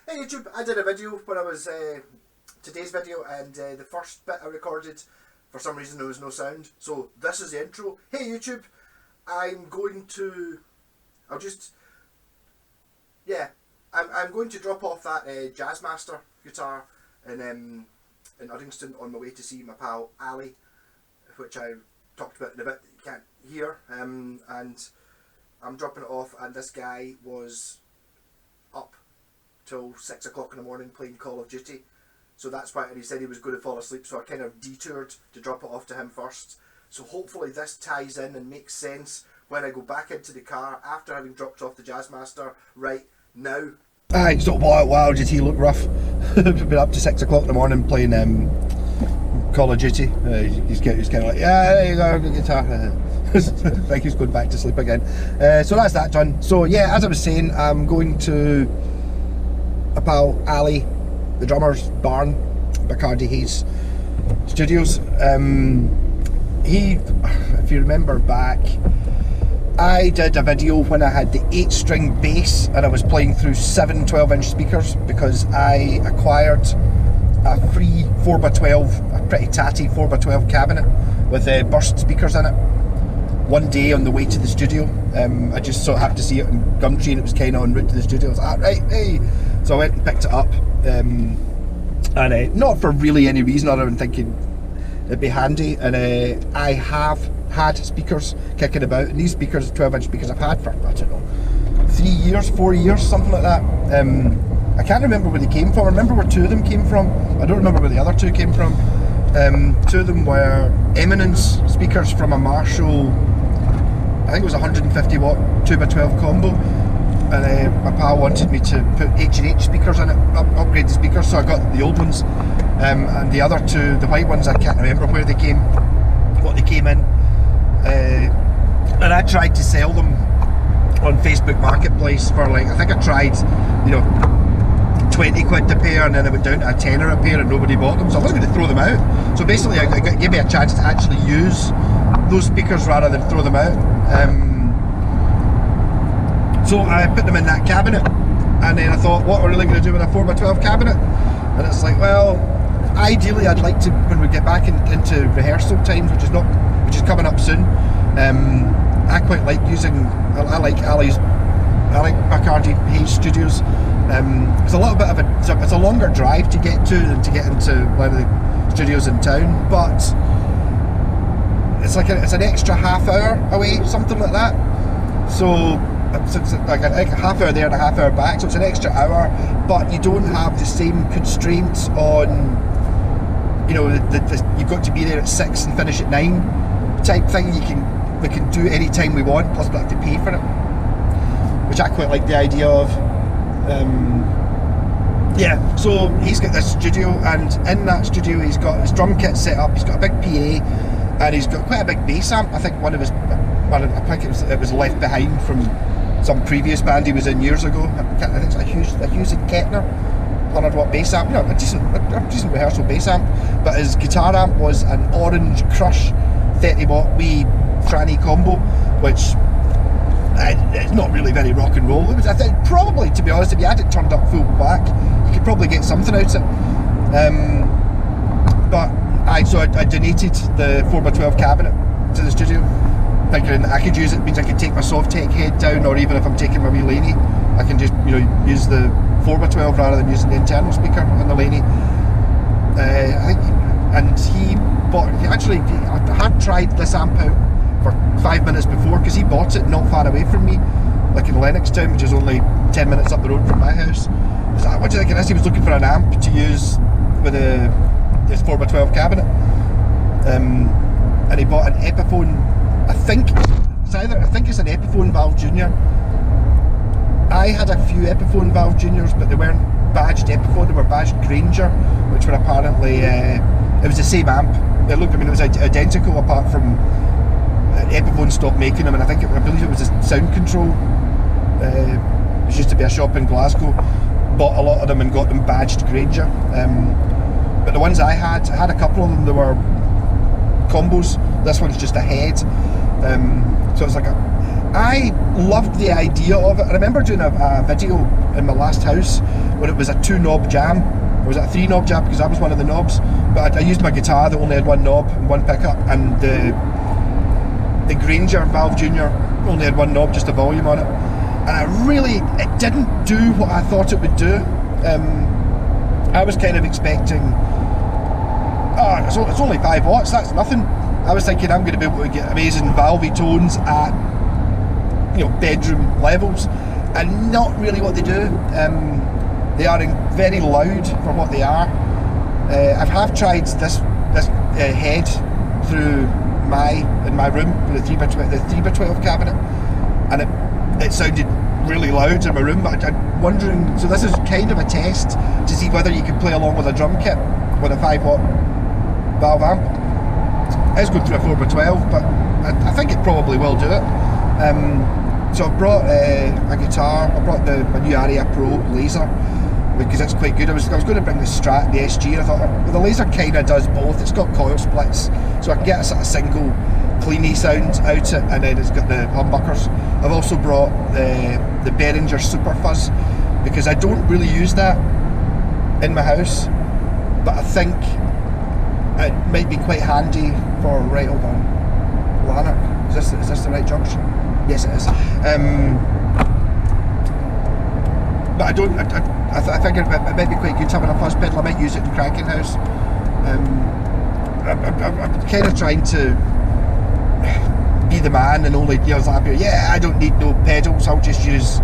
Hey YouTube, I did a video when I was, today's video, and the first bit I recorded, for some reason there was no sound, so this is the intro. Hey YouTube, I'm going to drop off that Jazzmaster guitar in Uddingston on my way to see my pal Ali, which I talked about in a bit that you can't hear, and I'm dropping it off, and this guy was up till 6 o'clock in the morning playing Call of Duty, so that's why, and he said he was going to fall asleep, so I kind of detoured to drop it off to him first. So hopefully this ties in and makes sense when I go back into the car after having dropped off the Jazzmaster right now. Aye, so wow, did he look rough? Been up to 6 o'clock in the morning playing Call of Duty. He's kind of like, yeah, there you go, good guitar. I think he's going back to sleep again. So that's that done. So yeah, as I was saying, I'm going to a pal Ali, the drummer's barn, Bacardi Hayes Studios. If you remember back, I did a video when I had the 8-string bass and I was playing through 7 12-inch speakers because I acquired a free 4x12, a pretty tatty 4x12 cabinet with burst speakers in it one day on the way to the studio. I just so happened to see it in Gumtree and it was kind of en route to the studio. I was like, right, hey. So I went and picked it up, and not for really any reason other than thinking it'd be handy, and I have had speakers kicking about, and these speakers, 12-inch speakers, I've had for, I don't know, 3 years, 4 years, something like that. I can't remember where they came from. I remember where 2 of them came from. I don't remember where the other 2 came from. 2 of them were Eminence speakers from a Marshall, I think it was 150 watt 2x12 combo, and my pal wanted me to put H&H speakers in it, upgrade the speakers, so I got the old ones, and the other 2, the white ones, I can't remember where they came, what they came in, and I tried to sell them on Facebook Marketplace for, like, I think I tried, 20 quid a pair, and then it went down to a tenner a pair and nobody bought them, so I was going to throw them out. So basically it gave me a chance to actually use those speakers rather than throw them out. So I put them in that cabinet, and then I thought, what are we really going to do with a 4x12 cabinet? And it's like, well, ideally I'd like to, when we get back into rehearsal times, which is coming up soon, I quite like using, I like Bacardi Hayes Studios. It's a little bit of it's a longer drive to get to than to get into one of the studios in town, but it's like it's an extra half hour away, something like that. So it's like a half hour there and a half hour back, so it's an extra hour, but you don't have the same constraints on, you've got to be there at 6 and finish at 9 type thing. We can do any time we want, plus we have to pay for it, which I quite like the idea of. Yeah, so he's got this studio, and in that studio he's got his drum kit set up, he's got a big PA, and he's got quite a big bass amp. I think I think it was left behind from some previous band he was in years ago. I think it's a Hughes and Kettner 100 watt bass amp, a decent rehearsal bass amp, but his guitar amp was an Orange Crush 30 watt wee tranny combo, which it's not really very rock and roll. It was, I think, probably, to be honest, if you had it turned up full whack, you could probably get something out of it. So I donated the 4x12 cabinet to the studio, thinking I could use it. Means I could take my Softtech head down, or even if I'm taking my wee Laney, I can just use the 4x12 rather than using the internal speaker on the Laney. I had tried this amp out for 5 minutes before, because he bought it not far away from me, like in Lennoxtown, which is only 10 minutes up the road from my house. I was like, what do you think of this? He was looking for an amp to use with this 4x12 cabinet, and he bought an Epiphone. I think it's an Epiphone Valve Junior. I had a few Epiphone Valve Juniors, but they weren't badged Epiphone, they were badged Granger, which were apparently it was the same amp. It was identical, apart from Epiphone stopped making them, and I believe it was a sound control. It used to be a shop in Glasgow, bought a lot of them and got them badged Granger. But the ones I had a couple of them, they were combos. This one's just a head, so it's like I loved the idea of it. I remember doing a video in my last house where it was a 2-knob jam. Or was it a 3-knob jam, because I was one of the knobs, but I used my guitar that only had 1 knob and 1 pickup, and the Granger Valve Junior only had 1 knob, just a volume on it, and it didn't do what I thought it would do. I was kind of expecting, it's only 5 watts, that's nothing. I was thinking I'm going to be able to get amazing valvey tones at, bedroom levels, and not really what they do. They are very loud for what they are. I have tried this head through in my room with the 3x12 cabinet, and it sounded really loud in my room. But I'm wondering, so this is kind of a test to see whether you can play along with a drum kit with a 5-watt valve amp. It's going through a 4x12, but I think it probably will do it. So I've brought a guitar. I brought my new Aria Pro laser, because it's quite good. I was going to bring the Strat, the SG, and I thought, well, the laser kind of does both. It's got coil splits, so I can get a sort of single cleany sound out it, and then it's got the humbuckers. I've also brought the Behringer Super Fuzz, because I don't really use that in my house, but I think it might be quite handy for, right, hold on, Lanark, is this the right junction? Yes, it is. But I don't, I think it might be quite good having a fuzz pedal. I might use it in Cranking House. I'm kind of trying to be the man and only happy. Yeah, I don't need no pedals, I'll just use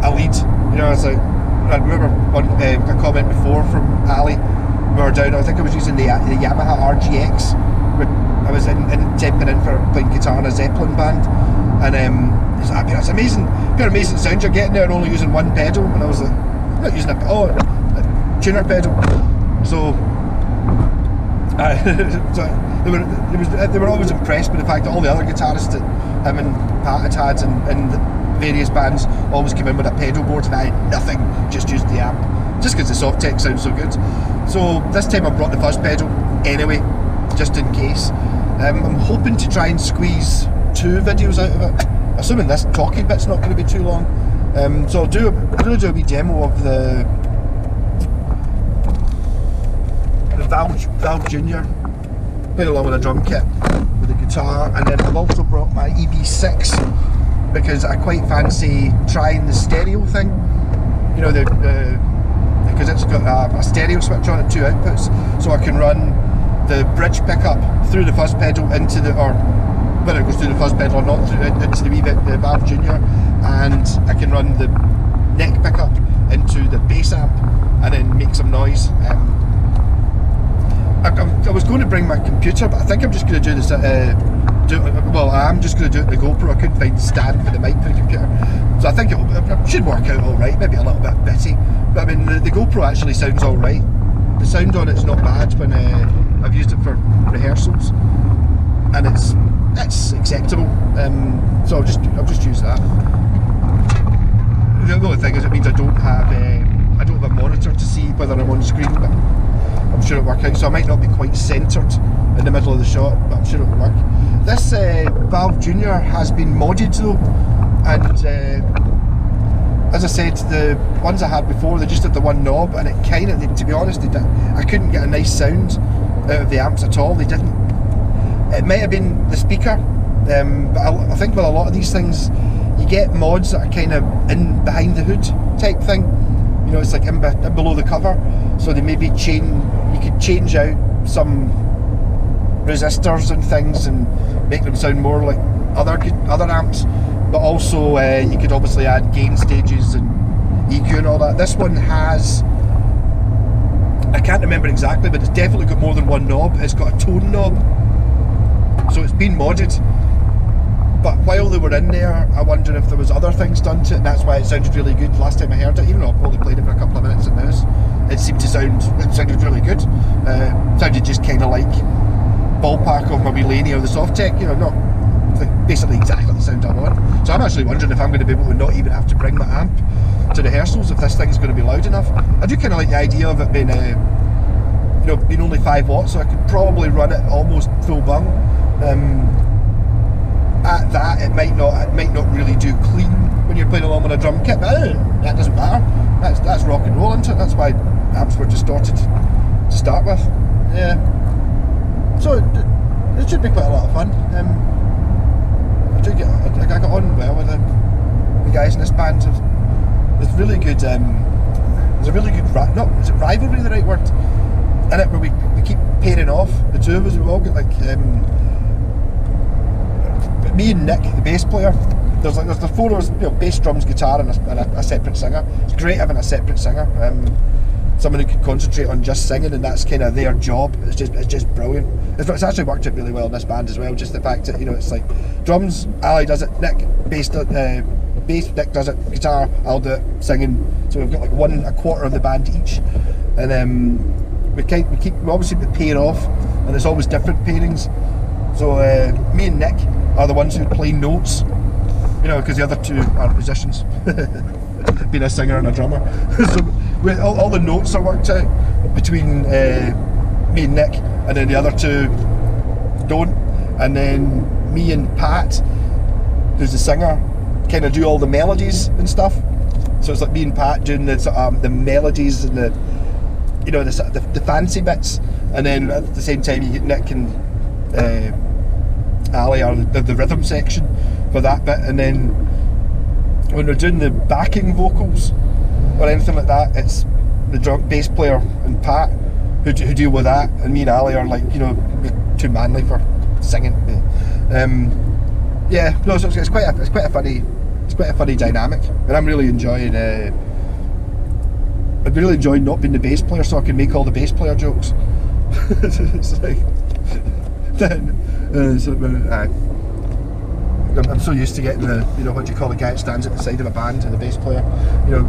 a lead. It's like, I remember a comment before from Ali. We were down, I think I was using the Yamaha RGX. I was temping in for playing guitar in a Zeppelin band, and he's like, that's amazing, got amazing sound you're getting there and only using 1 pedal. And I was like, I'm not using a tuner pedal. So, they were always impressed with the fact that all the other guitarists that him and Pat had in various bands always came in with a pedal board, and I had nothing, just used the amp, just because the soft tech sounds so good. So this time I brought the fuzz pedal anyway, just in case. I'm hoping to try and squeeze 2 videos out of it, assuming this talking bit's not going to be too long. So I'm going to do a wee demo of the Valve Junior, playing along with a drum kit with the guitar, and then I've also brought my EB6 because I quite fancy trying the stereo thing. Because it's got a stereo switch on it, 2 outputs, so I can run the bridge pickup through the fuzz pedal into whether it goes through the fuzz pedal or not, into the Valve Junior, and I can run the neck pickup into the bass amp and then make some noise. I was going to bring my computer, but I think I'm just going to do this. I'm just going to do it in the GoPro. I couldn't find the stand for the mic for the computer, so I think it should work out all right. Maybe a little bit bitty, but I mean the GoPro actually sounds all right. The sound on it's not bad when I've used it for rehearsals, and it's acceptable. So I'll just use that. The only thing is, it means I don't have a monitor to see whether I'm on screen, but I'm sure it'll work out. So I might not be quite centred in the middle of the shot, but I'm sure it'll work. This Valve Junior has been modded though, and as I said, the ones I had before, they just had the 1 knob, and it kind of, to be honest, I couldn't get a nice sound out of the amps at all. They didn't. It might have been the speaker, but I think with a lot of these things, you get mods that are kind of in behind the hood type thing. It's like in below the cover, so they maybe you could change out some resistors and things and make them sound more like other amps, but also you could obviously add gain stages and EQ and all that. This one has, I can't remember exactly, but it's definitely got more than 1 knob. It's got a tone knob, so it's been modded. But while they were in there, I wondered if there was other things done to it, and that's why it sounded really good last time I heard it. Even though I've only played it for a couple of minutes in the house, it sounded really good. Sounded just kind of like ballpark of my wee Laney or the soft tech, not basically exactly the sound I'm on. So I'm actually wondering if I'm going to be able to not even have to bring my amp to rehearsals, if this thing's going to be loud enough. I do kind of like the idea of it being being only 5 watts, so I could probably run it almost full bung. at that, it might not really do clean when you're playing along on a drum kit, but that doesn't matter. That's rock and roll, isn't it? That's why amps were distorted to start with. Yeah. So it should be quite a lot of fun. I got on well with the guys in this band. There's really good. There's a really good is it rivalry the right word? In it, where we keep pairing off the two of us. We've all got like me and Nick, the bass player. There's the four of us, bass, drums, guitar, and a separate singer. It's great having a separate singer. Someone who can concentrate on just singing, and that's kind of their job. It's just brilliant. It's actually worked out really well in this band as well. Just the fact that it's like drums, Ali does it, Nick bass, Nick does it, guitar, I'll do it, singing. So we've got like a quarter of the band each, and we obviously pair off, and there's always different pairings. So me and Nick are the ones who play notes, because the other two aren't musicians. Being a singer and a drummer, so all the notes are worked out between me and Nick, and then the other two don't, and then me and Pat, who's the singer, kind of do all the melodies and stuff. So it's like me and Pat doing the melodies and the fancy bits, and then at the same time you get Nick and Ali are the rhythm section for that bit, and then when we're doing the backing vocals or anything like that, it's the bass player and Pat who deal with that, and me and Ali are like too manly for singing. So it's quite a funny dynamic, and I'm really enjoying. I'm really enjoying not being the bass player, so I can make all the bass player jokes. It's like I'm so used to getting the what do you call the guy that stands at the side of a band and the bass player.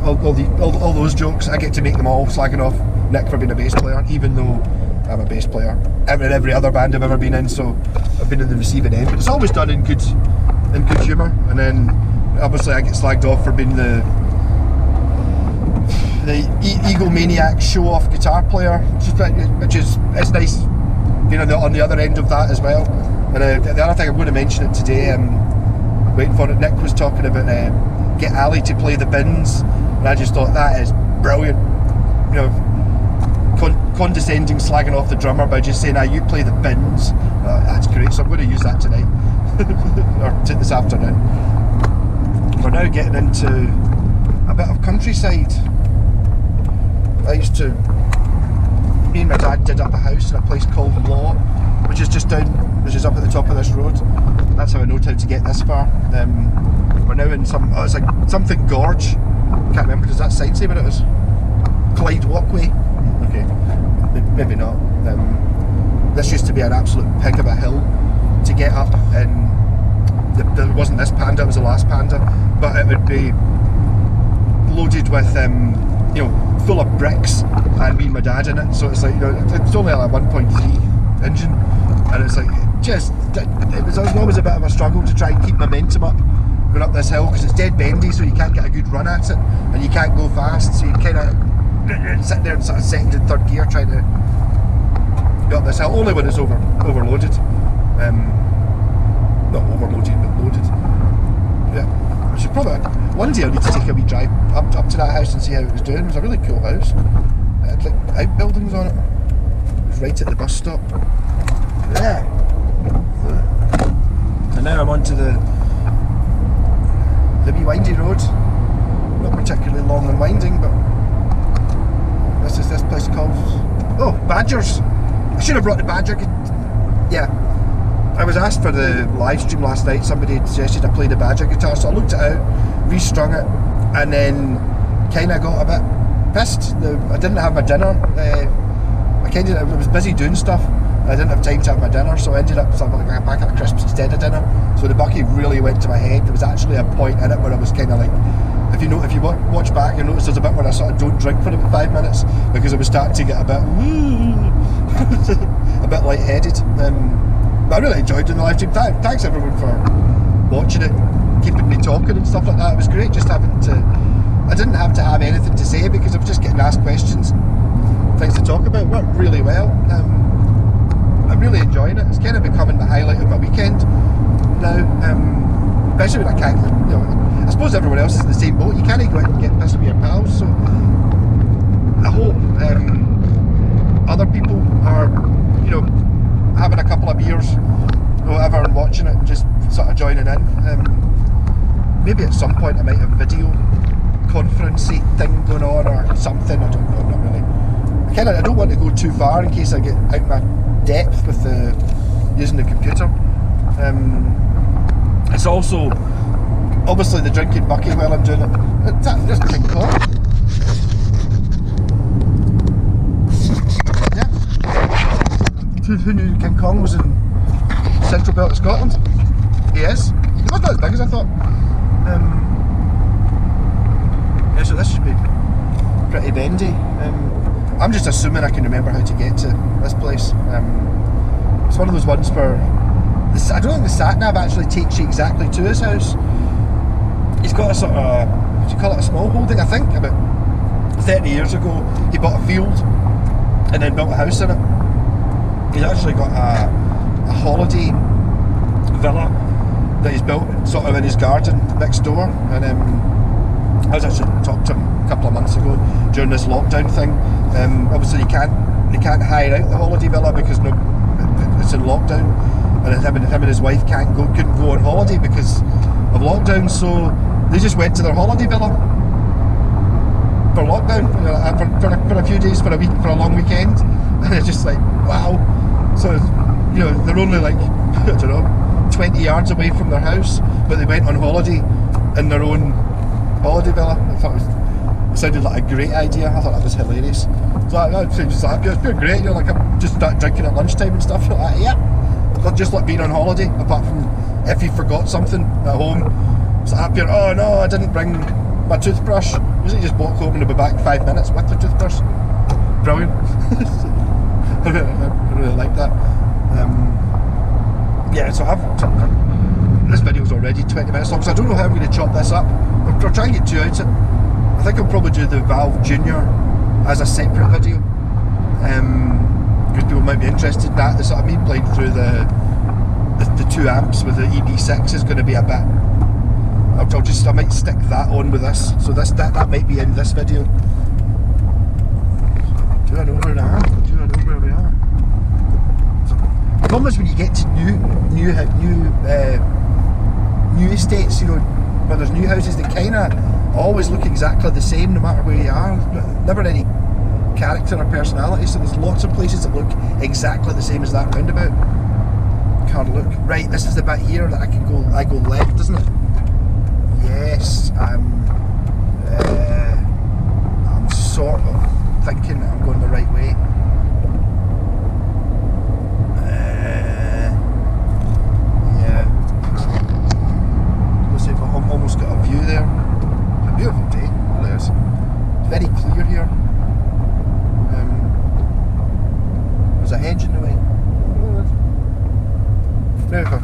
All those jokes. I get to make them all, slagging off Nick for being a bass player, even though I'm a bass player. Every other band I've ever been in, so I've been in the receiving end. But it's always done in good humour. And then obviously I get slagged off for being the egomaniac show-off guitar player, which is it's nice being on the other end of that as well. And the other thing I'm going to mention it today. Waiting for it. Nick was talking about get Ali to play the bins, and I just thought that is brilliant. Condescending, slagging off the drummer by just saying, you play the bins. That's great. So I'm going to use that tonight or this afternoon. We're now getting into a bit of countryside. Me and my dad did up a house in a place called Law, which is up at the top of this road. That's how I know how to get this far. We're now in it's like something gorge. Can't remember, does that sign say what it is? Clyde Walkway. Okay, maybe not. This used to be an absolute pig of a hill to get up, and there wasn't this panda, it was the last panda, but it would be loaded with full of bricks, and me and my dad in it. So it's like it's only like a 1.3 engine, and it's like it was always a bit of a struggle to try and keep momentum up going up this hill, because it's dead bendy, so you can't get a good run at it, and you can't go fast, so you kind of sit there in sort of second and third gear trying to go up this hill, only when it's overloaded. Not overloaded, but loaded. Yeah, I should probably one day I'll need to take a wee drive up to that house and see how it was doing. It was a really cool house. It had like outbuildings on it. It was right at the bus stop. Yeah. And now I'm onto the wee windy road. Not particularly long and winding, but this is this place called Badgers. I should have brought the Badger. Yeah. I was asked for the live stream last night. Somebody suggested I play the Badger guitar, so I looked it out, restrung it, and then kind of got a bit pissed. I didn't have my dinner. I was busy doing stuff. I didn't have time to have my dinner, so I ended up something like a packet of crisps instead of dinner. So the bucket really went to my head. There was actually a point in it where I was kind of like, if you watch back, you'll notice there's a bit where I sort of don't drink for about 5 minutes, because I was starting to get a bit a bit lightheaded. But I really enjoyed doing the live stream. Thanks everyone for watching it, keeping me talking and stuff like that. It was great just I didn't have to have anything to say, because I was just getting asked questions, things to talk about. It worked really well. I'm really enjoying it. It's kind of becoming the highlight of my weekend. now, especially when I can't, you know, I suppose everyone else is in the same boat. You can't go out and get pissed with your pals, so I hope other people are, you know, having a couple of beers or whatever and watching it and just sort of joining in. Maybe at some point I might have a video conferencey thing going on or something. I don't know, not really. I don't want to go too far in case I get out my depth with using the computer. It's also obviously the drinking bucket while I'm doing it. Just King Kong. Yeah. Who knew King Kong was in Central Belt of Scotland? He is. He was not as big as I thought. Yeah, so this should be pretty bendy. I'm just assuming I can remember how to get to this place. It's one of those ones where I don't think the sat-nav actually takes you exactly to his house. He's got a sort of, what do you call it, a small holding, I think. About 30 years ago, he bought a field and then built a house in it. He's actually got a holiday villa that he's built sort of in his garden next door. And I was actually talking to him a couple of months ago during this lockdown thing. Obviously they can't hire out the holiday villa because it's in lockdown, and him and his wife couldn't go on holiday because of lockdown, so they just went to their holiday villa for lockdown for a few days, for a long weekend, and it's just like, wow. So, you know, they're only like, I don't know, 20 yards away from their house, but they went on holiday in their own holiday villa. I thought it sounded like a great idea. I thought that was hilarious. So it's been great, you know, like I'm just drinking at lunchtime and stuff like that. Yeah, just like being on holiday, apart from if you forgot something at home. So up here, oh no, I didn't bring my toothbrush. Usually just walk home and I'll be back 5 minutes with the toothbrush. Brilliant. I really like that. Yeah, so this video's already 20 minutes long, so I don't know how I'm going to chop this up. I'll try and get two out of it. I think I'll probably do the Valve Junior as a separate video, because people might be interested in that. The sort of me playing through the 2 amps with the EB6 is going to be a bit. I might stick that on with this, so that might be in this video. Do I know where I am? Do I know where we are? So, the problem is when you get to new estates, you know, where there's new houses, they kind of always look exactly the same no matter where you are. Never any character or personality, so there's lots of places that look exactly the same as that roundabout. Can't look. Right, this is the bit here that I go left, isn't it? Yes, I'm sort of thinking that I'm going the right way. Yeah. Let's see if I've almost got a view there. It's a beautiful day. It is. It's very clear here. There's a hedge in the way. There we go.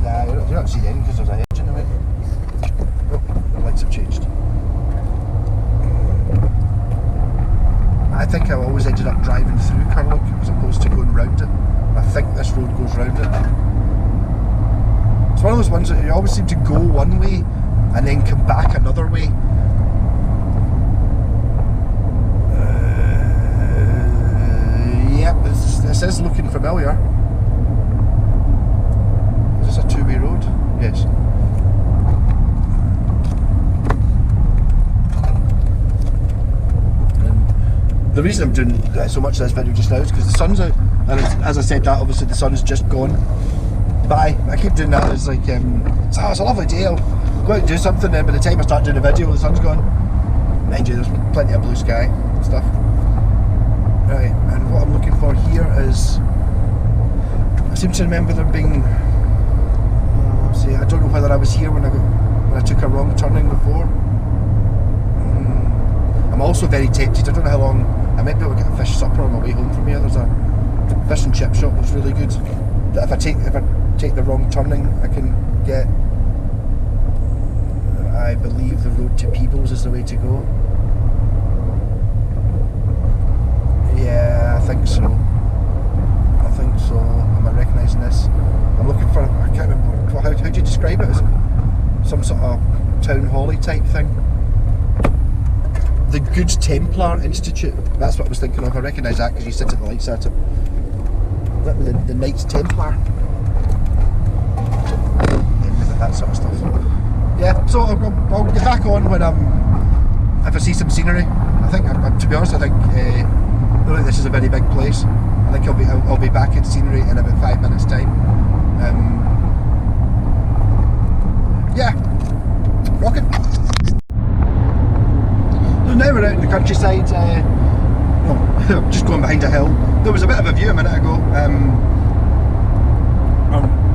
Nah, you're not seeing anything because there's a hedge in the way. Oh, the lights have changed. I think I always ended up driving through Curlock as opposed to going round it. I think this road goes round it. It's one of those ones that you always seem to go one way and then come back another way. Yep, this is looking familiar. Is this a two-way road? Yes. The reason I'm doing so much of this video just now is because the sun's out, and as I said that, obviously the sun's just gone by. I keep doing that. It's like, it's a lovely day, I'll go out and do something, then by the time I start doing a video the sun's gone. Mind you, there's plenty of blue sky and stuff. Right, and what I'm looking for here is, I seem to remember there being, I don't know whether I was here when I took a wrong turning before. I'm also very tempted, I don't know how long, I might be able to get a fish supper on my way home from here. There's a fish and chip shop that's really good, that if I take the wrong turning I can get, I believe the road to Peebles is the way to go. Yeah, I think so. Am I recognising this? I'm looking for, I can't remember, how type thing. The Good Templar Institute. That's what I was thinking of. I recognise that because you sit at the light center. The Knights Templar. That sort of stuff. Yeah, so I'll get back on when if I see some scenery. I think, to be honest, I think this is a very big place. I think I'll be back in scenery in about 5 minutes' time. Yeah, rocking. So now we're out in the countryside. I'm just going behind a hill. There was a bit of a view a minute ago.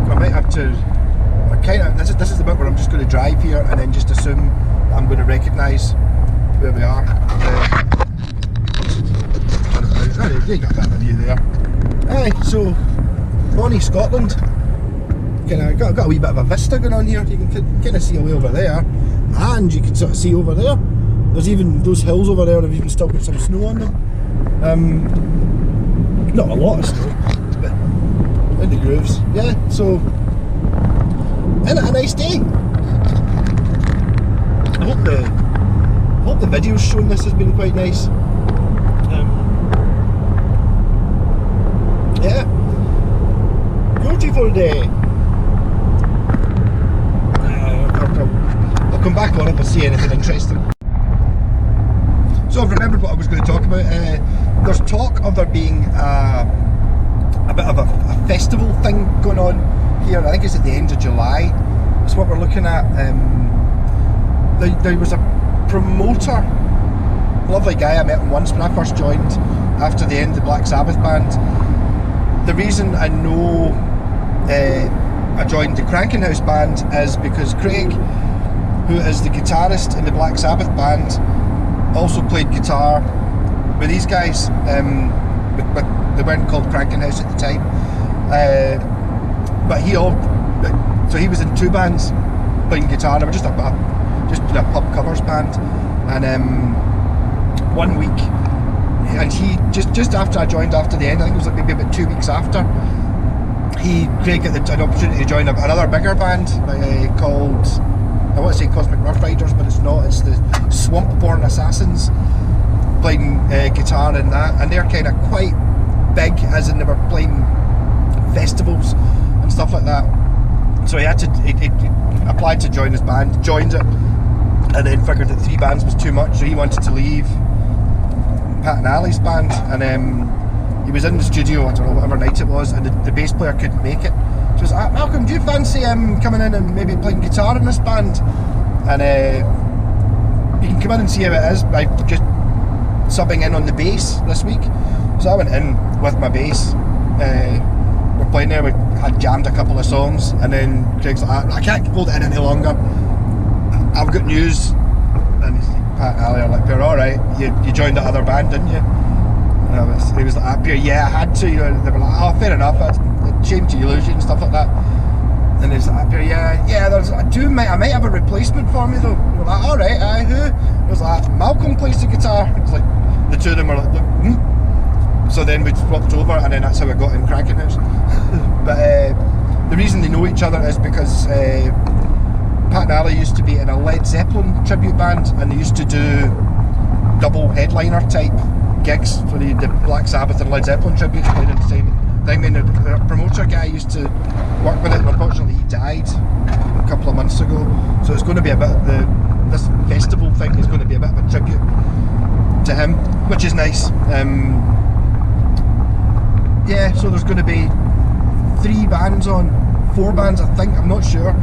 I might have to. This is the bit where I'm just going to drive here and then just assume I'm going to recognise where we are. You got a bit of a view there. Aye, so Bonnie, Scotland. Got a wee bit of a vista going on here. You can kind of see away over there, and you can sort of see over there. There's even those hills over there have even still got some snow on them. Not a lot of snow, but in the grooves. Yeah, so isn't it a nice day? I hope the videos showing this has been quite nice. Yeah, beautiful day. I'll come back on if I see anything interesting. So I've remembered what I was going to talk about. There's talk of there being a bit of a festival thing going on here. I think it's at the end of July. That's what we're looking at. There was a promoter, lovely guy. I met him once when I first joined after the end of the Black Sabbath band. The reason I know I joined the Cranking House band is because Craig, who is the guitarist in the Black Sabbath band, also played guitar with these guys, but they weren't called Cranking House at the time. But so he was in two bands playing guitar. They were just in a pub covers band, and 1 week, and he just after I joined, after the end, I think it was like maybe about 2 weeks after, Craig got an opportunity to join another bigger band called, I want to say Cosmic Rough Riders, but it's not. It's the Swamp Born Assassins, playing guitar in that, and they're kind of quite big, as in they were playing festivals and stuff like that. So he applied to join his band, joined it, and then figured that 3 bands was too much, so he wanted to leave Pat and Ali's band, and he was in the studio, I don't know, whatever night it was, and the bass player couldn't make it. So he was like, Malcolm, do you fancy coming in and maybe playing guitar in this band? And you can come in and see how it is by just subbing in on the bass this week. So I went in with my bass. We're playing there, we had jammed a couple of songs, and then Craig's like, I can't hold it in any longer, I've got news. And Pat and Ali are like, you're alright, you joined that other band, didn't you? And he was like, up here, yeah, I had to, you know. And they were like, oh, fair enough, it's a shame to lose you and stuff like that. And he was like, up here, yeah, I might have a replacement for me though. We're like, alright, who? It was like, Malcolm plays the guitar. It's like, the two of them were like, So then we swapped over, and then that's how I got in Cranking House. But the reason they know each other is because Pat and Ali used to be in a Led Zeppelin tribute band, and they used to do double headliner type gigs for the Black Sabbath and Led Zeppelin tributes, playing at the same thing. And the promoter guy used to work with it, and unfortunately he died a couple of months ago. So it's going to be a bit of this festival thing is going to be a bit of a tribute to him, which is nice. Yeah, so there's going to be 3 bands on, 4 bands I think, I'm not sure,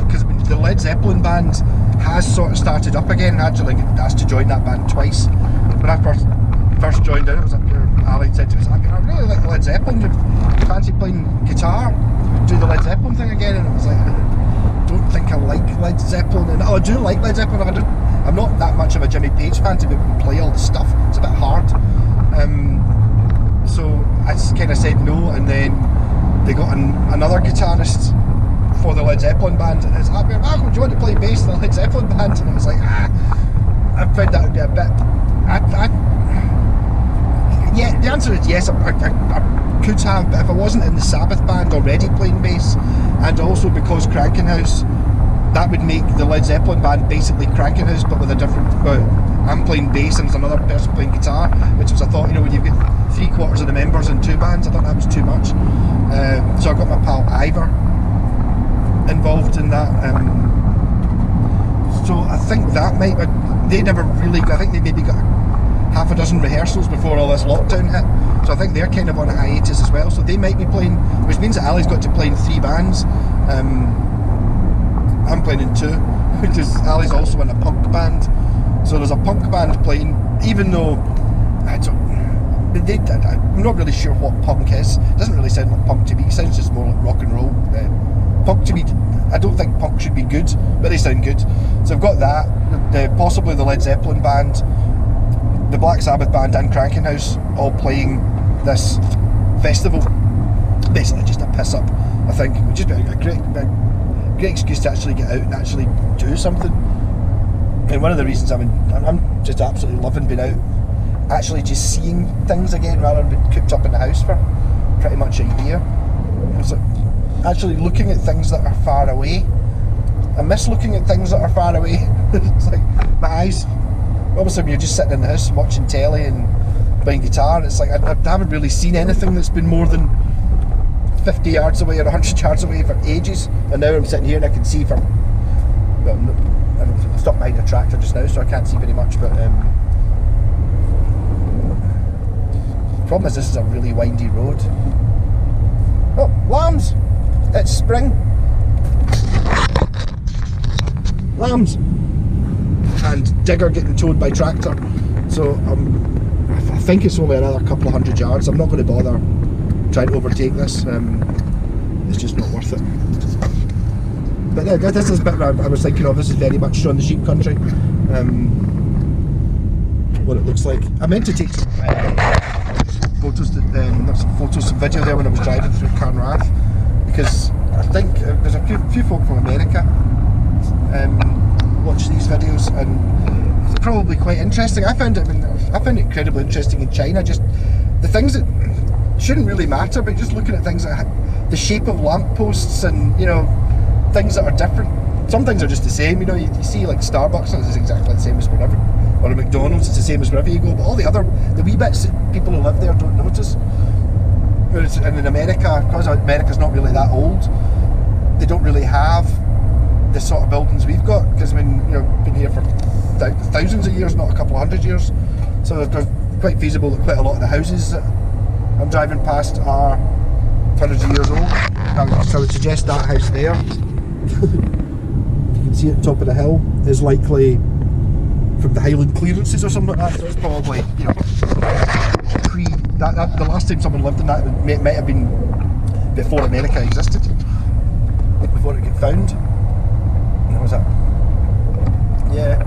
because the Led Zeppelin band has sort of started up again. Actually, I asked to join that band twice. When I first joined in, it was up there, Ali said to me, I really like Led Zeppelin, do you fancy playing guitar, do the Led Zeppelin thing again? And I was like, I don't think I like Led Zeppelin. And I do like Led Zeppelin, I'm not that much of a Jimmy Page fan to be able to play all the stuff, it's a bit hard. So I just kind of said no, and then they got another guitarist for the Led Zeppelin band, and it's like, Malcolm, do you want to play bass in the Led Zeppelin band? And I was like, I found that would be a bit, yeah, the answer is yes, I could have, but if I wasn't in the Sabbath band already playing bass, and also because Cranking House that would make the Led Zeppelin band basically Cranking House, but with a different. I'm playing bass and there's another person playing guitar, which was, I thought, you know, when you've got 3/4 of the members in two bands, I thought that was too much. So I got my pal Ivor involved in that. So I think that might. They never really. I think they maybe got half a dozen rehearsals before all this lockdown hit. So I think they're kind of on a hiatus as well. So they might be playing, which means that Ali's got to play in 3 bands. I'm playing in 2 because Ali's also in a punk band. So there's a punk band playing, even though I'm not really sure what punk is. It doesn't really sound like punk to me. It sounds just more like rock and roll. Punk to me, I don't think punk should be good, but they sound good. So I've got that, possibly the Led Zeppelin band, the Black Sabbath band and Cranking House all playing this festival. Basically just a piss up, I think. It would just be a great excuse to actually get out and actually do something. And one of the reasons I'm just absolutely loving being out, actually just seeing things again rather than being cooped up in the house for pretty much a year. It's like actually looking at things that are far away. I miss looking at things that are far away. It's like my eyes, obviously when you're just sitting in the house watching telly and playing guitar, it's like I haven't really seen anything that's been more than 50 yards away or 100 yards away for ages, and now I'm sitting here and I can see from, well, I'm stuck behind a tractor just now so I can't see very much, but the problem is this is a really windy road. Oh, lambs! It's spring. Lambs! And digger getting towed by tractor. So I think it's only another couple of 100 yards. I'm not going to bother trying to overtake this. It's just not worth it. But yeah, this is a bit I was thinking of. This is very much on the sheep country. What it looks like. I meant to take some photos, some video there when I was driving through Carnrath, because I think there's a few folk from America watch these videos, and it's probably quite interesting. I found it incredibly interesting in China. Just the things that shouldn't really matter, but just looking at things like the shape of lampposts and, you know, things that are different. Some things are just the same, you know. You see like Starbucks, and it's exactly the same as wherever, or a McDonald's, it's the same as wherever you go. But all the wee bits that people who live there don't notice. And in America, because America's not really that old, they don't really have the sort of buildings we've got, because I mean, you know, been here for thousands of years, not a couple of 100 years. So it's quite feasible that quite a lot of the houses that I'm driving past are hundreds of years old. So I would suggest that house there, you can see at the top of the hill, is likely from the Highland clearances or something like that. So it's probably, you know, the last time someone lived in that might have been before America existed, before it got found. What was that? Yeah.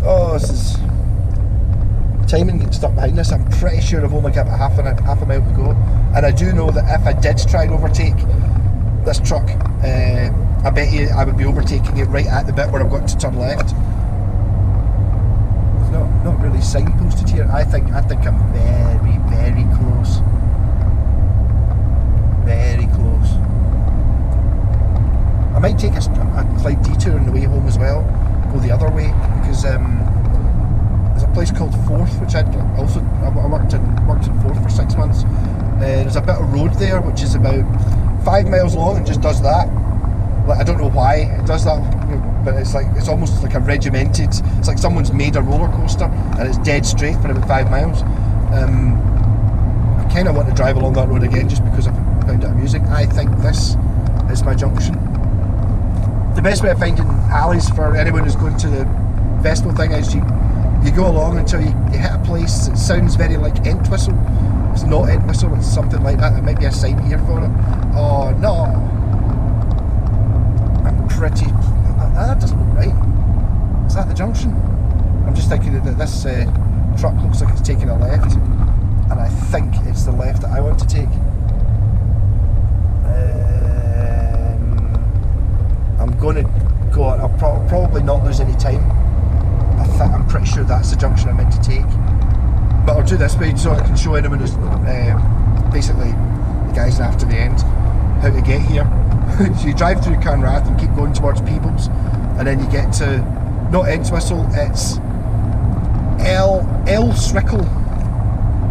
Oh, this is timing getting stuck behind this. I'm pretty sure I've only got about half a mile to go, and I do know that if I did try and overtake this truck, I bet you I would be overtaking it right at the bit where I've got to turn left. It's not really signposted here. I think I'm very, very close. Very close. I might take a slight detour on the way home as well, go the other way, because there's a place called Forth, which I worked in Forth for 6 months. There's a bit of road there which is about 5 miles long and just does that. Like, I don't know why it does that, but it's almost like a regimented. It's like someone's made a roller coaster and it's dead straight for about 5 miles. I kind of want to drive along that road again just because I found it amusing. I think this is my junction. The best way of finding alleys for anyone who's going to the festival thing is you go along until you hit a place that sounds very like Entwistle. It's not Entwistle, it's something like that. There might be a sign here for it. Oh no! I'm pretty... That doesn't look right. Is that the junction? I'm just thinking that this truck looks like it's taking a left, and I think it's the left that I want to take. I'm going to go on. I'll probably not lose any time. I'm pretty sure that's the junction I'm meant to take. But I'll do this way so I can show anyone who's basically the guys after the end how to get here. So you drive through Canrath and keep going towards Peebles, and then you get to, not Entwistle, it's El Srickle.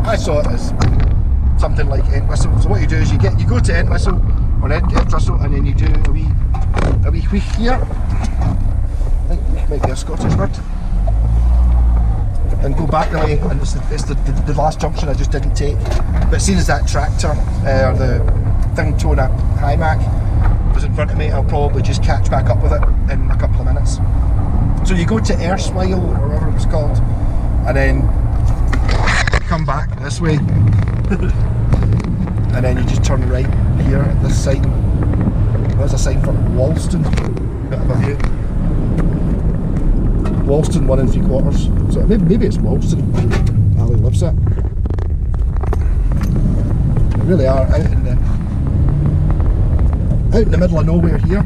I saw it as something like Entwistle. So what you do is you go to Entwistle or Entwistle, and then you do a wee wheat here. I think it might be a Scottish bird. And go back the way, and it's the last junction I just didn't take. But seeing as that tractor, or the thing towing a high Mac was in front of me, I'll probably just catch back up with it in a couple of minutes. So you go to Erstwhile, or whatever it was called, and then come back this way. And then you just turn right here at this sign. There's a sign for Walston. Bit of a view. Walston 1 3/4. So maybe it's Walston. Ali lives there. We really are out in the middle of nowhere here.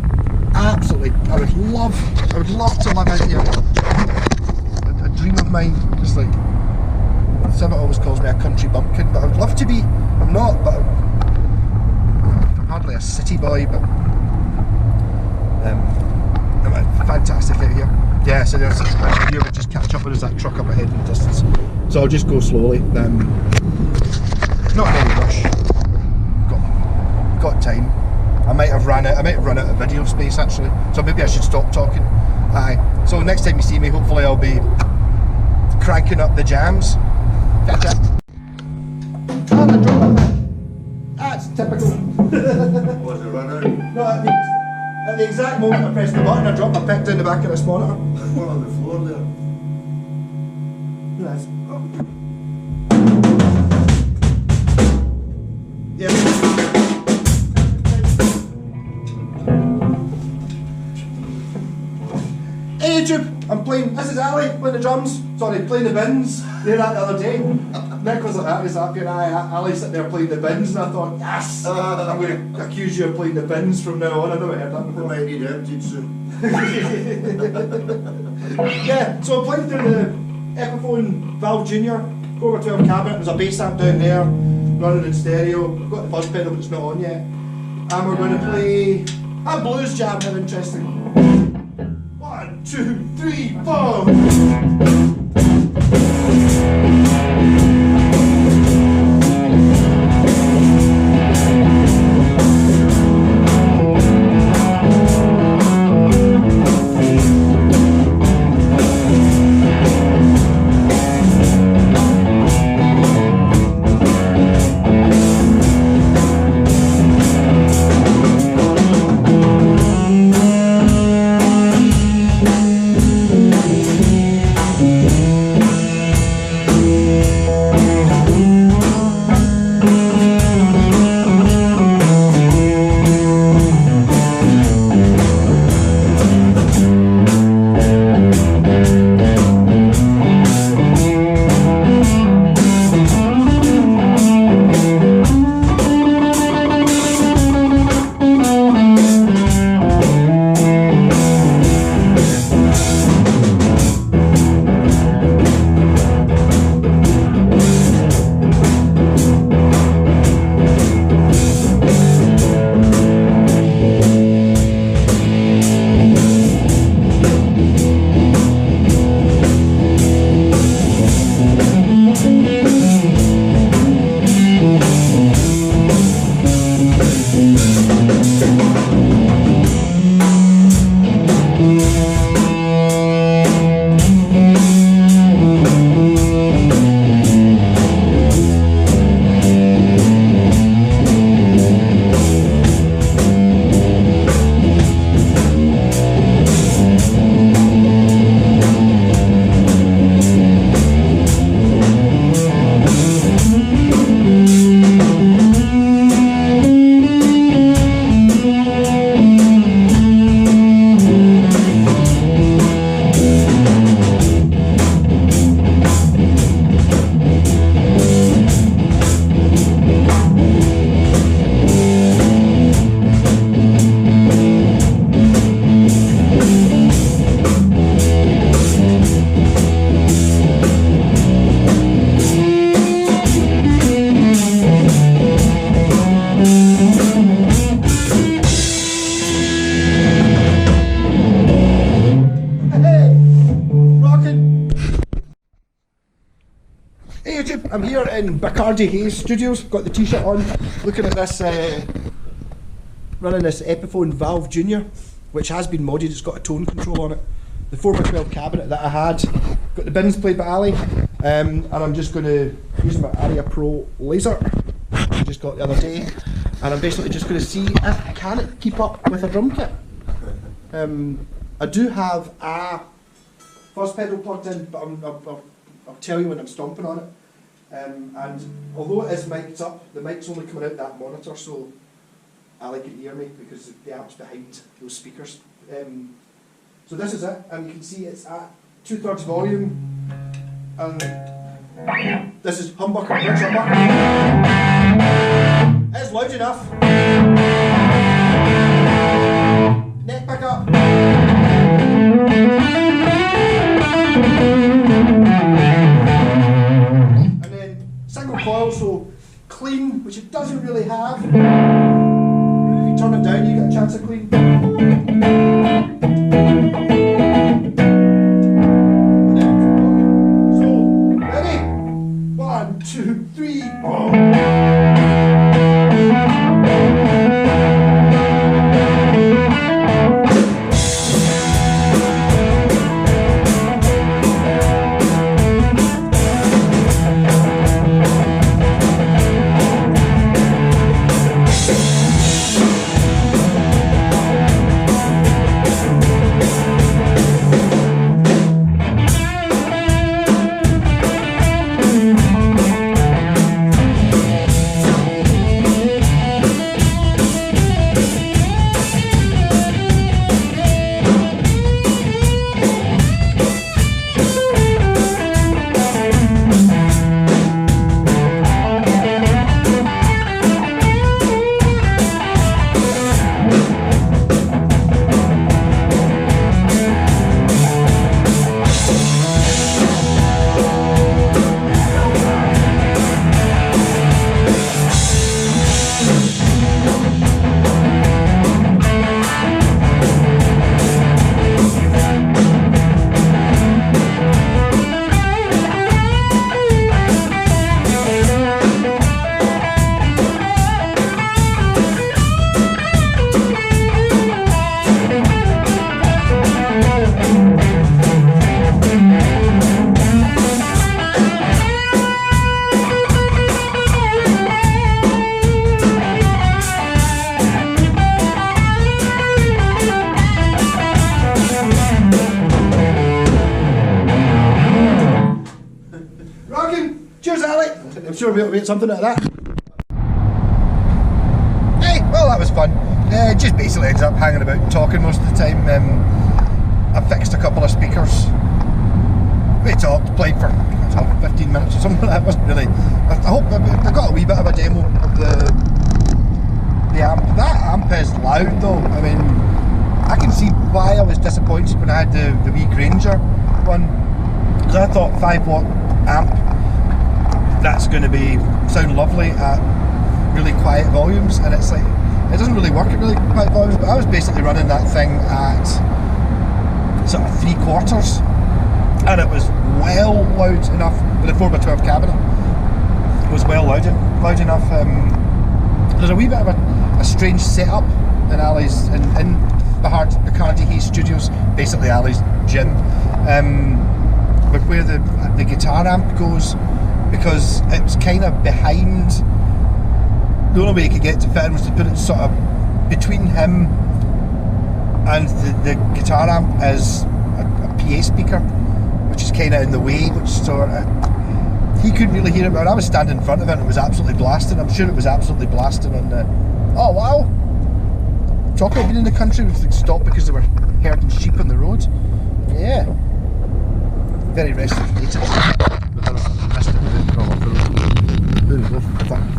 Absolutely, I would love to live out here. A dream of mine. Just like Simon always calls me a country bumpkin, but I would love to be. I'm not, but I'm hardly a city boy. But I'm fantastic out here. Yeah, so there's a view, but just catch up with us, that truck up ahead in the distance. So I'll just go slowly. Not in any rush. Got time. I might have run out of video space actually. So maybe I should stop talking. Aye. So next time you see me, hopefully I'll be cranking up the jams. Catch up. And I dropped it. That's typical. Was it run out? No, at the exact moment I pressed the button, I dropped my pick down the back of this monitor. One on the floor there. Nice. Hey YouTube, I'm playing, this is Ali, playing the drums, sorry, playing the bins. Did that the other day. Nick was like that, he's happy, and Ali sitting there playing the bins, and I thought, yes, I'm going to accuse you of playing the bins from now on. I never heard that We before. might need emptied soon. Yeah, so I'm playing through the Epiphone Valve Junior, 4x12 cabinet. There's a bass amp down there, running in stereo. I've got the fuzz pedal, but it's not on yet. And we're going to play a blues jam, how interesting. 1, 2, 3, 4. Hey YouTube, I'm here in Bacardi Hayes Studios, got the t-shirt on, looking at this, running this Epiphone Valve Junior, which has been modded, it's got a tone control on it. The 4x12 cabinet that I had, got the bins played by Ali, and I'm just going to use my Aria Pro laser, I just got the other day, and I'm basically just going to see if can it keep up with a drum kit. I do have a fuzz pedal plugged in, but I'll tell you when I'm stomping on it. And although it is mic'd up, the mic's only coming out that monitor, so Ali can hear me because the amp's behind those speakers. So this is it, and you can see it's at 2/3 volume. And this is humbucker, bridge humbucker. It's loud enough. Neck pickup. And then single coil, so clean, which it doesn't really have. If you turn it down, you get a chance of clean. So, ready? 1, 2, 3, cheers, Ali. I'm sure we'll get something out of that. Hey, well that was fun. Just basically ended up hanging about and talking most of the time. I fixed a couple of speakers. We talked, played for 15 minutes or something like that. It wasn't really. I hope I got a wee bit of a demo of the amp. That amp is loud though. I mean, I can see why I was disappointed when I had the wee Granger one, because I thought 5-watt amp, that's going to be sound lovely at really quiet volumes, and it's like it doesn't really work at really quiet volumes. But I was basically running that thing at sort of 3/4, and it was well loud enough with a 4x12 cabinet. It was well loud enough. There's a wee bit of a strange setup in Ali's in Bacardi Hayes Studios, basically Ali's gym, but where the guitar amp goes, because it was kind of behind. The only way he could get to fit in was to put it sort of between him and the guitar amp is a PA speaker, which is kind of in the way, which sort of he couldn't really hear it. But when I was standing in front of it, it was absolutely blasting. I'm sure it was absolutely blasting on the. Oh wow! Talk about being in the country with like, stopped because they were herding sheep on the road. Yeah, very restless nature.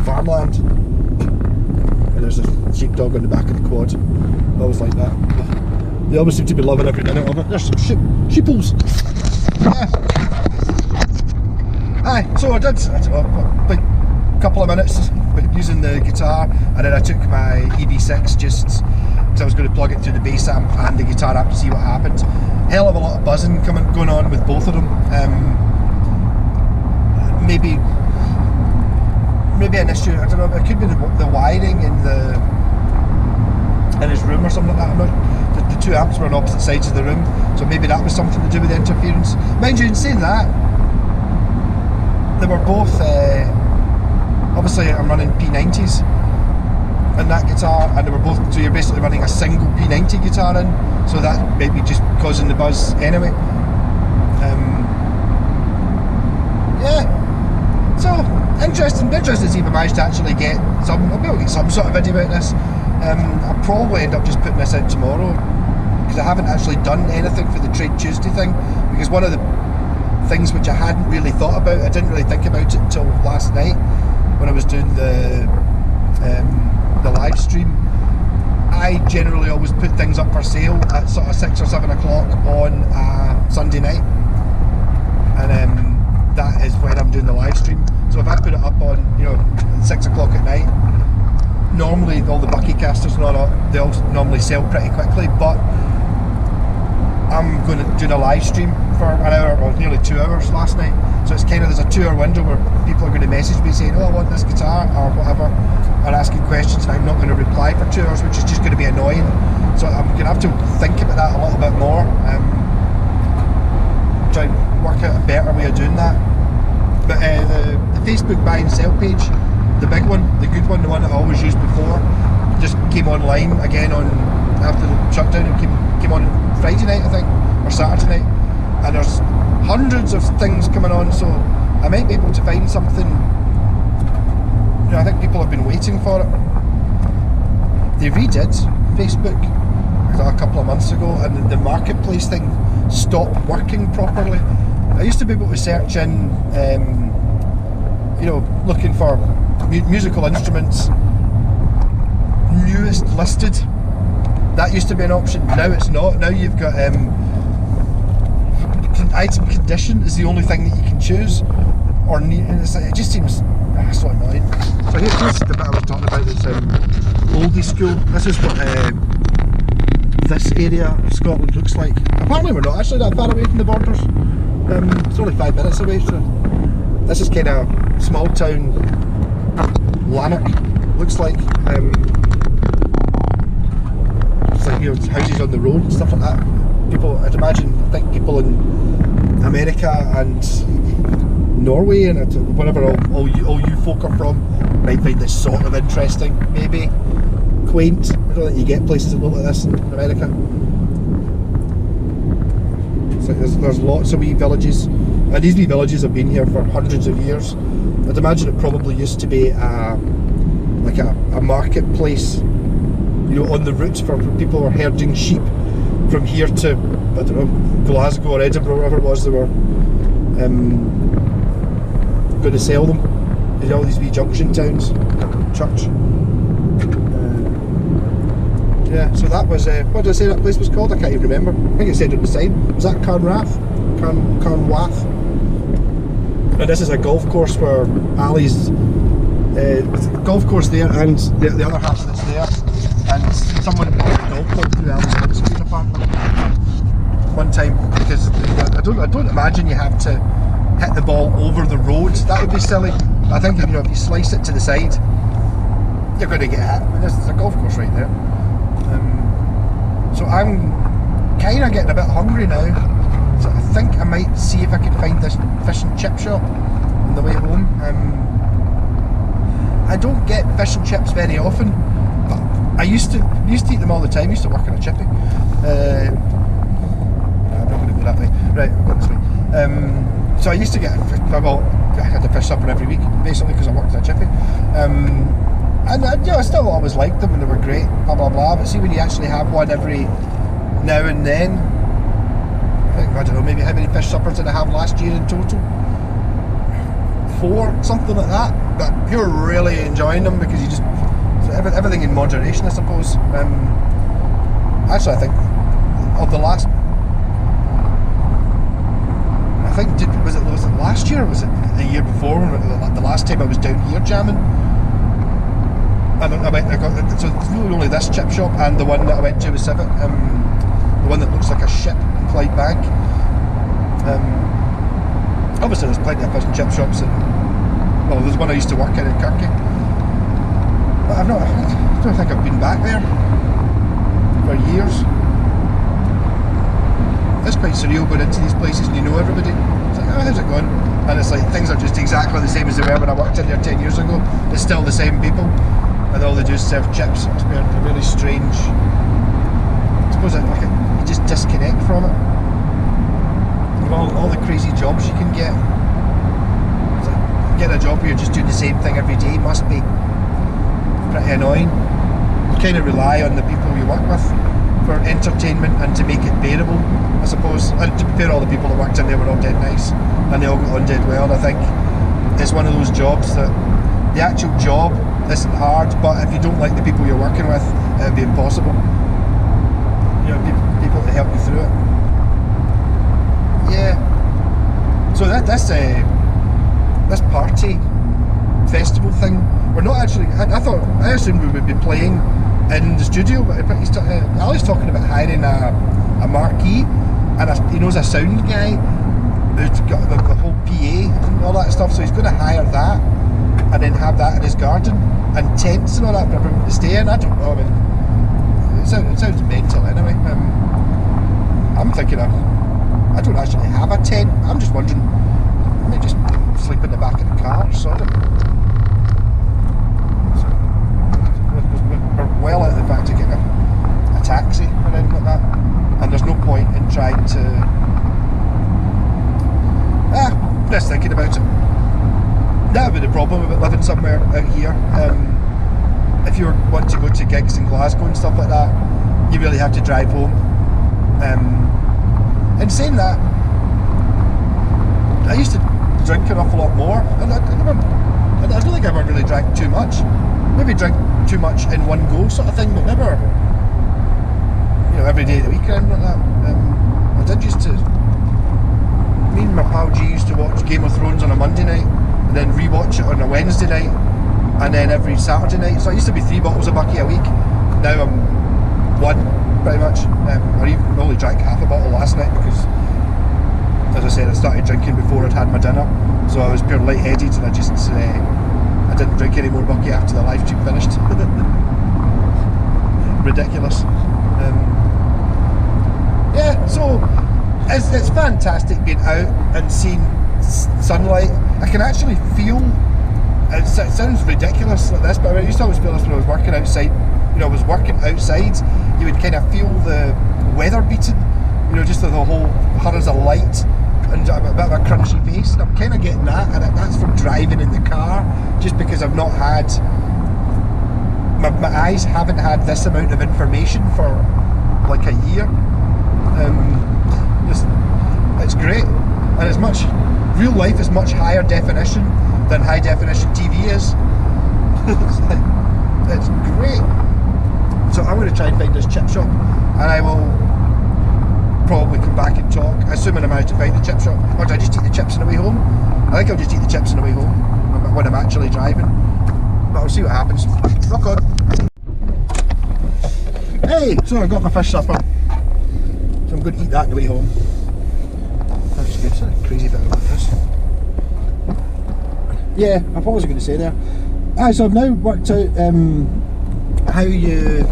Farmland, and there's a sheepdog on the back of the quad. Always like that. They always seem to be loving every minute of it. There's some sheeples. Yeah. Aye, so I did like a couple of minutes using the guitar, and then I took my EB6 just because I was going to plug it to the bass amp and the guitar amp to see what happened. Hell of a lot of buzzing going on with both of them. maybe an issue. I don't know. It could be the wiring in his room or something like that. I'm not. The two amps were on opposite sides of the room, so maybe that was something to do with the interference. Mind you, in saying that, they were both. Obviously, I'm running P90s in that guitar, and they were both. So you're basically running a single P90 guitar in, so that might be just causing the buzz anyway. Yeah. So interesting to see if I managed to actually get some. I'll be able to get some sort of video about this. I'll probably end up just putting this out tomorrow because I haven't actually done anything for the Trade Tuesday thing. Because one of the things which I hadn't really thought about, I didn't really think about it until last night when I was doing the live stream. I generally always put things up for sale at sort of 6 or 7 o'clock on a Sunday night, and that is when I'm doing the live stream. So if I put it up on 6 o'clock at night, normally all the Buckycasters and all that, they all normally sell pretty quickly, but I'm going to do a live stream for an hour or nearly 2 hours last night, so it's kind of, there's a 2 hour window where people are going to message me saying, oh, I want this guitar or whatever, and asking questions, and I'm not going to reply for 2 hours, which is just going to be annoying. So I'm going to have to think about that a little bit more, try and work out a better way of doing that. But the Facebook buy and sell page, the big one, the good one, the one that I always used before, just came online again after the shutdown. It came on Friday night, I think, or Saturday night, and there's hundreds of things coming on, so I might be able to find something. I think people have been waiting for it. They redid Facebook a couple of months ago, and the marketplace thing stopped working properly. I used to be able to search in, looking for musical instruments, newest listed. That used to be an option. Now it's not. Now you've got item condition is the only thing that you can choose, or it just seems so annoying. So here's the bit I was talking about. It's oldie school. This is what this area of Scotland looks like. Apparently we're not actually that far away from the borders. It's only 5 minutes away, so this is kind of small town Lanark, looks like. It's like, houses on the road and stuff like that. People, I think people in America and Norway and wherever all you folk are from might find this sort of interesting, maybe quaint. I don't think you get places that look like this in America. It's like there's lots of wee villages, and these wee villages have been here for hundreds of years. I'd imagine it probably used to be a marketplace, on the route for people who were herding sheep from here to, I don't know, Glasgow or Edinburgh, wherever it was they were going to sell them. All these wee junction towns, church. Yeah, so that was, what did I say that place was called? I can't even remember. I think it said on the sign. Was that Carnwath? And this is a golf course where Ali's golf course there, and the other half that's there. And someone put a golf club through Ali's windscreen apartment one time, because I don't imagine you have to hit the ball over the road. That would be silly. I think if you slice it to the side, you're going to get hit. I mean, there's a golf course right there. So I'm kind of getting a bit hungry now, so I think I might see if I can find this fish and chip shop on the way home. I don't get fish and chips very often, but I used to eat them all the time. I used to work in a chippy. I'm not going to go that way. Right, I'm going this way. So I used to get, I had a fish supper every week, basically, because I worked in a chippy. And I still always liked them, and they were great, blah blah blah. But see, when you actually have one every now and then, I don't know, maybe how many fish suppers did I have last year in total? 4, something like that. But you're really enjoying them because you just, everything in moderation, I suppose. Actually, I think of the last, I think was it last year or was it the year before? The last time I was down here jamming. So it's really only this chip shop and the one that I went to with Civic, the one that looks like a ship in Clydebank. Obviously there's plenty of fish and chip shops in Well, there's one I used to work in Kirky. But I don't think I've been back there for years. It's quite surreal going into these places and you know everybody. It's like, oh, how's it going? And it's like, things are just exactly the same as they were when I worked in there 10 years ago. It's still the same people. And all they do is serve chips. It's weird, really strange. I suppose you just disconnect from it. All the crazy jobs you can get. It's like, getting a job where you're just doing the same thing every day must be pretty annoying. You kind of rely on the people you work with for entertainment and to make it bearable, I suppose. And to be fair, all the people that worked in there were all dead nice and they all got on dead well. I think it's one of those jobs that the actual job isn't hard, but if you don't like the people you're working with, it'd be impossible. You know, people to help you through it. Yeah. So this party festival thing, we're not actually. I assumed we would be playing in the studio, but Ali's talking about hiring a marquee, and he knows a sound guy who's got the whole PA and all that stuff. So he's going to hire that, and then have that in his garden and tents and all that for everyone to stay in. I don't know. I mean, it sounds mental anyway. I'm thinking I don't actually have a tent. I'm just wondering, I may just sleep in the back of the car, sort of. We're well out of the fact to get a taxi or anything like that, and there's no point in trying to. Just thinking about it. That would be the problem about living somewhere out here. If you want to go to gigs in Glasgow and stuff like that, you really have to drive home. And saying that, I used to drink an awful lot more, and I don't think I ever really drank too much. Maybe drank too much in one go, sort of thing, but never, every day of the week or anything like that. I did used to. Me and my pal G used to watch Game of Thrones on a Monday night, and then re-watch it on a Wednesday night, and then every Saturday night. So I used to be 3 bottles of Bucky a week. Now I'm 1, pretty much. I even only drank half a bottle last night because, as I said, I started drinking before I'd had my dinner, so I was pure lightheaded, and I didn't drink any more Bucky after the live stream finished. Ridiculous. Yeah, so it's fantastic being out and seeing sunlight. I can actually feel. It sounds ridiculous like this, but I used to always feel this when I was working outside. I was working outside. You would kind of feel the weather beating. Just the whole horrors of light and a bit of a crunchy face. And I'm kind of getting that, and that's from driving in the car. Just because I've not had. My eyes haven't had this amount of information for like a year. It's great, and real life is much higher definition than high definition TV is. It's great. So I'm going to try and find this chip shop, and I will probably come back and talk, assuming I manage to find the chip shop. Or do I just eat the chips on the way home? I think I'll just eat the chips on the way home when I'm actually driving, but I'll see what happens. Rock on. Hey, so I got my fish supper, so I'm going to eat that on the way home. That's good. It's a crazy bit about this. Yeah, what was I going to say there? So I've now worked out how you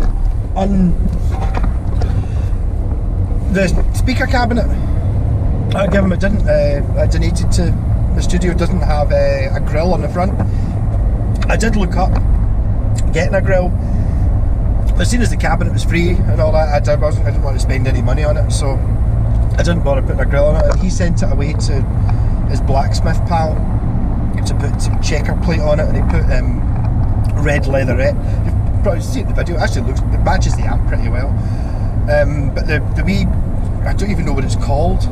the speaker cabinet. I give them it didn't. I donated to the studio. Doesn't have a grill on the front. I did look up getting a grill. As soon as the cabinet was free and all that, I didn't want to spend any money on it, so I didn't bother putting a grill on it. And he sent it away to his blacksmith pal to put some checker plate on it, and he put red leatherette. You've probably seen the video. It actually it matches the amp pretty well. But the wee, I don't even know what it's called,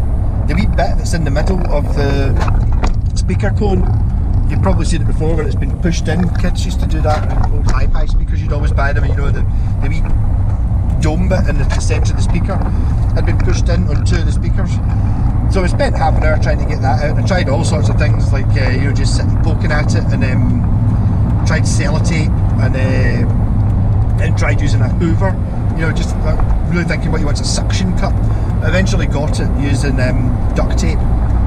the wee bit that's in the middle of the speaker cone, you've probably seen it before when it's been pushed in. Kids used to do that in old hi-fi speakers. You'd always buy them, and the wee dome bit in the centre of the speaker had been pushed in on 2 of the speakers. So I spent half an hour trying to get that out. I tried all sorts of things, like just sitting poking at it, and tried sellotape, and tried using a hoover, just really thinking what you want, a suction cup. I eventually got it using duct tape.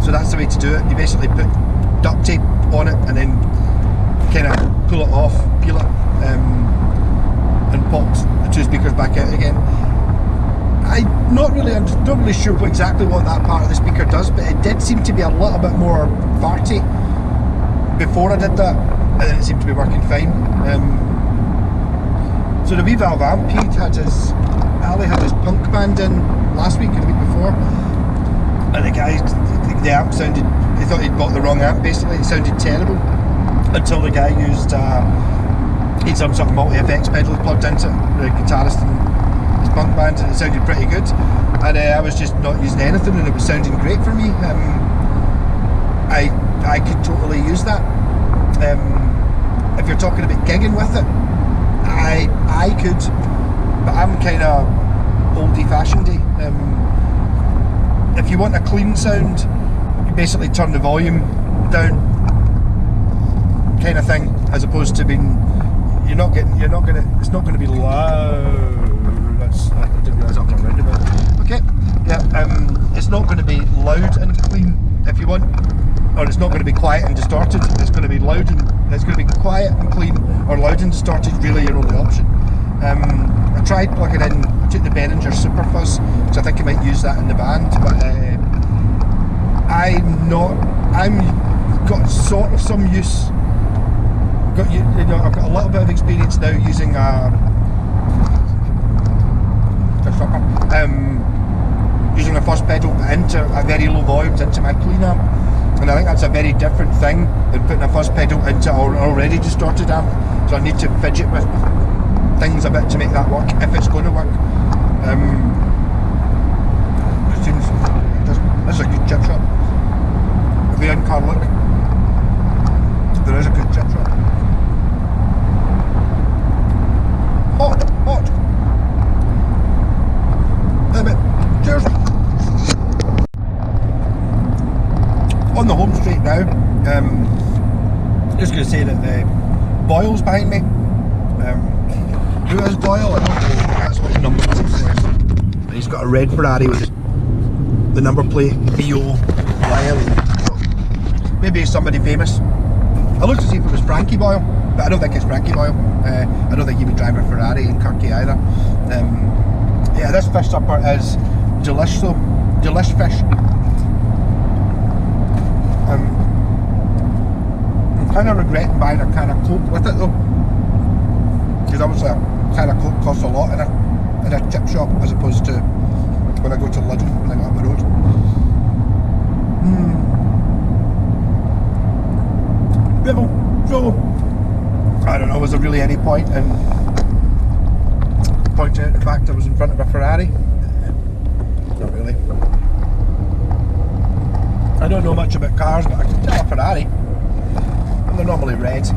So that's the way to do it. You basically put duct tape on it and then kind of pull it off, peel it, and popped the two speakers back out again. I'm not really sure exactly what that part of the speaker does, but it did seem to be a little bit more farty before I did that, and then it seemed to be working fine. So the wee valve amp, Ali had his punk band in last week and the week before, and the amp sounded, he thought he'd bought the wrong amp basically. It sounded terrible until the guy used he'd some sort of multi-effects pedal plugged into it, the guitarist and his punk band, and it sounded pretty good, and I was just not using anything and it was sounding great for me. I could totally use that. If you're talking about gigging with it, I could, but I'm kind of oldie-fashioned. If you want a clean sound, you basically turn the volume down, kind of thing, as opposed to being, it's not going to be loud. I didn't realise that was a roundabout. Okay, yeah, it's not going to be loud and clean if you want, or it's not going to be quiet and distorted. It's going to be loud and it's going to be quiet and clean, or loud and distorted. Really, your only option. I tried plugging in, I took the Behringer Super Fuzz, because I think I might use that in the band, but I'm got sort of some use. I've got a little bit of experience now using using a fuzz pedal into a very low volumes into my clean amp, and I think that's a very different thing than putting a fuzz pedal into an already distorted amp. So I need to fidget with things a bit to make that work, if it's going to work. It seems this is a good chip shop. If you're in Carluck, there is a good chip shop. Hot. Cheers. On the home straight now. Just going to say that Boyle's behind me. Who is Boyle? I don't know. That's what his number plate says. He's got a red Ferrari with the number plate BO Lyle. Maybe he's somebody famous. I looked to see if it was Frankie Boyle, but I don't think it's Frankie Boyle. I don't think he would drive a Ferrari in Kirky either. Yeah, this fish supper is delish fish. I'm kind of regretting buying a can of Coke with it though, because obviously a can of Coke costs a lot in a chip shop as opposed to when I go to Lidl when I go up the road. So I don't know, was there really any point in pointing out the fact I was in front of a Ferrari? Not really. I don't know much about cars, but I can tell a Ferrari, and they're normally red.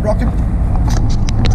Rocking.